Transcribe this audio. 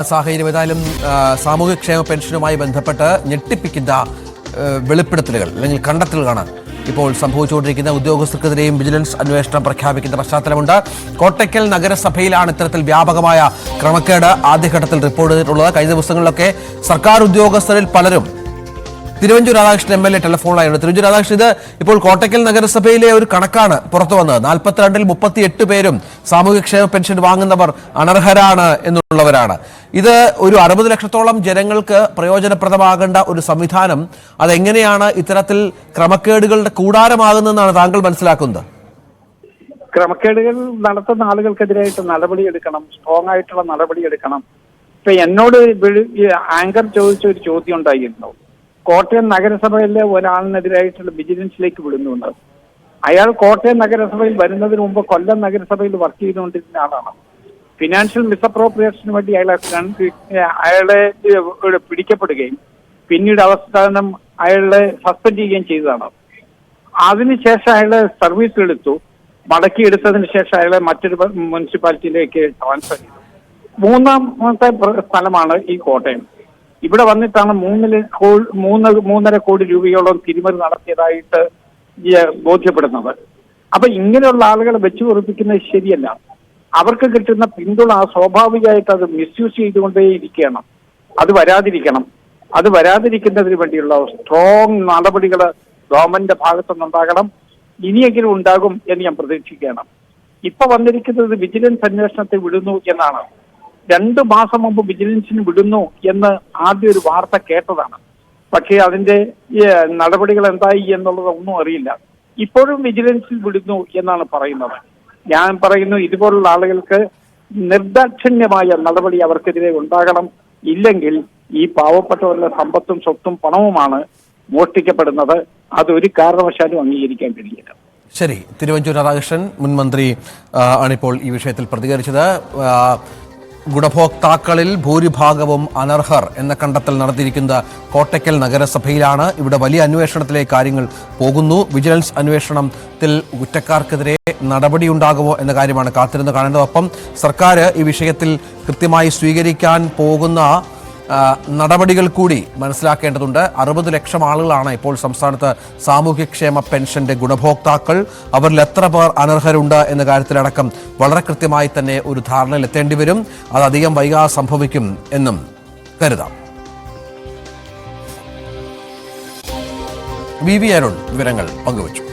സാഹചര്യം ഏതായാലും സാമൂഹ്യക്ഷേമ പെൻഷനുമായി ബന്ധപ്പെട്ട് ഞെട്ടിപ്പിക്കുന്ന വെളിപ്പെടുത്തലുകൾ അല്ലെങ്കിൽ കണ്ടെത്തലുകളാണ് ഇപ്പോൾ സംഭവിച്ചുകൊണ്ടിരിക്കുന്ന ഉദ്യോഗസ്ഥർക്കെതിരെയും വിജിലൻസ് അന്വേഷണം പ്രഖ്യാപിക്കുന്ന പശ്ചാത്തലമുണ്ട്. കോട്ടയ്ക്കൽ നഗരസഭയിലാണ് ഇത്തരത്തിൽ വ്യാപകമായ ക്രമക്കേട് ആദ്യഘട്ടത്തിൽ റിപ്പോർട്ട് ചെയ്തിട്ടുള്ളത്. കഴിഞ്ഞ ദിവസങ്ങളിലൊക്കെ സർക്കാർ ഉദ്യോഗസ്ഥരിൽ പലരും തിരുവഞ്ചൂർ രാധാകൃഷ്ണൻ MLA ടെലിഫോണിലായിരുന്നു. തിരുവഞ്ചൂർ രാധാകൃഷ്ണൻ, ഇത് ഇപ്പോൾ കോട്ടയ്ക്കൽ നഗരസഭയിലെ ഒരു കണക്കാണ് പുറത്തു വന്നത്. 42-ൽ 38 പേരും സാമൂഹ്യക്ഷേമ പെൻഷൻ വാങ്ങുന്നവർ അനർഹരാണ് എന്നുള്ളവരാണ്. ഇത് ഒരു 60 ലക്ഷത്തോളം ജനങ്ങൾക്ക് പ്രയോജനപ്രദമാകേണ്ട ഒരു സംവിധാനം അതെങ്ങനെയാണ് ഇത്തരത്തിൽ ക്രമക്കേടുകളുടെ കൂടാരമാകുന്നതെന്നാണ് താങ്കൾ മനസ്സിലാക്കുന്നത്? ക്രമക്കേടുകൾ നടത്തുന്ന ആളുകൾക്കെതിരായിട്ട് നടപടിയെടുക്കണം, സ്ട്രോങ് ആയിട്ടുള്ള നടപടിയെടുക്കണം. ഇപ്പൊ എന്നോട് ആങ്കർ ചോദിച്ച ഒരു ചോദ്യം ഉണ്ടായിരുന്നു. കോട്ടയം നഗരസഭയിലെ ഒരാളിനെതിരായിട്ടുള്ള വിജിലൻസിലേക്ക് വിടുന്നുണ്ട്. അയാൾ കോട്ടയം നഗരസഭയിൽ വരുന്നതിന് മുമ്പ് കൊല്ലം നഗരസഭയിൽ വർക്ക് ചെയ്തുകൊണ്ടിരുന്ന ആളാണ്. ഫിനാൻഷ്യൽ മിസ്അപ്രോപ്രിയേഷന് വേണ്ടി അയാളെ പിടിക്കപ്പെടുകയും പിന്നീട് അവസാനം അയാളെ സസ്പെൻഡ് ചെയ്യുകയും ചെയ്തതാണ്. അതിനുശേഷം അയാളെ സർവീസ് എടുത്തു. മടക്കിയെടുത്തതിന് ശേഷം അയാളെ മറ്റൊരു മുനിസിപ്പാലിറ്റിയിലേക്ക് ട്രാൻസ്ഫർ ചെയ്തു. മൂന്നാമത്തെ സ്ഥലമാണ് ഈ കോട്ടയം. ഇവിടെ വന്നിട്ടാണ് 3.5 കോടി രൂപയോളം തിരിമറി നടത്തിയതായിട്ട് ബോധ്യപ്പെടുന്നത്. അപ്പൊ ഇങ്ങനെയുള്ള ആളുകളെ വെച്ചു പൊറുപ്പിക്കുന്നത് ശരിയല്ല. അവർക്ക് കിട്ടുന്ന പിന്തുണ സ്വാഭാവികമായിട്ട് അത് മിസ്യൂസ് ചെയ്തുകൊണ്ടേയിരിക്കണം. അത് വരാതിരിക്കുന്നതിന് വേണ്ടിയുള്ള സ്ട്രോങ് നടപടികൾ ഗവൺമെന്റിന്റെ ഭാഗത്തുനിന്നുണ്ടാകണം. ഇനിയെങ്കിലും ഉണ്ടാകും എന്ന് ഞാൻ പ്രതീക്ഷിക്കുകയാണ്. ഇപ്പൊ വന്നിരിക്കുന്നത് വിജിലൻസ് അന്വേഷണത്തെ വിടുന്നു എന്നാണ്. 2 മാസം മുമ്പ് വിജിലൻസിന് വിടുന്നു എന്ന് ആദ്യം ഒരു വാർത്ത കേട്ടതാണ്. പക്ഷേ അതിന്റെ നടപടികൾ എന്തായി എന്നുള്ളത് ഒന്നും അറിയില്ല. ഇപ്പോഴും വിജിലൻസിൽ വിടുന്നു എന്നാണ് പറയുന്നത്. ഞാൻ പറയുന്നു, ഇതുപോലുള്ള ആളുകൾക്ക് നിർദാക്ഷിണ്യമായ നടപടി അവർക്കെതിരെ ഉണ്ടാകണം. ഇല്ലെങ്കിൽ ഈ പാവപ്പെട്ടവരുടെ സമ്പത്തും സ്വത്തും പണവുമാണ് മോഷ്ടിക്കപ്പെടുന്നത്. അതൊരു കാരണവശാലും അംഗീകരിക്കാൻ കഴിയില്ല. ശരി, തിരുവഞ്ചൂർ രാധാകൃഷ്ണൻ മുൻ മന്ത്രി ആണിപ്പോൾ ഈ വിഷയത്തിൽ പ്രതികരിച്ചത്. ഗുണഭോക്താക്കളിൽ ഭൂരിഭാഗവും അനർഹർ എന്ന കണ്ടെത്തൽ നടത്തിയിരിക്കുന്ന കോട്ടയ്ക്കൽ നഗരസഭയിലാണ്. ഇവിടെ വലിയ അന്വേഷണത്തിലേക്ക് കാര്യങ്ങൾ പോകുന്നു. വിജിലൻസ് അന്വേഷണത്തിൽ കുറ്റക്കാർക്കെതിരെ നടപടിയുണ്ടാകുമോ എന്ന കാര്യമാണ് കാത്തിരുന്ന് കാണേണ്ടത്. ഒപ്പം സർക്കാർ ഈ വിഷയത്തിൽ കൃത്യമായി സ്വീകരിക്കാൻ പോകുന്ന നടപടികൾ കൂടി മനസ്സിലാക്കേണ്ടതുണ്ട്. 60 ലക്ഷം ആളുകളാണ് ഇപ്പോൾ സംസ്ഥാനത്ത് സാമൂഹ്യക്ഷേമ പെൻഷന്റെ ഗുണഭോക്താക്കൾ. അവരിൽ എത്ര പേർ അനർഹരുണ്ട് എന്ന കാര്യത്തിലടക്കം വളരെ കൃത്യമായി തന്നെ ഒരു ധാരണയിലെത്തേണ്ടി വരും. അത് അധികം വൈകാതെ സംഭവിക്കും എന്നും കരുതാം. വി അരുൺ വിവരങ്ങൾ പങ്കുവച്ചു.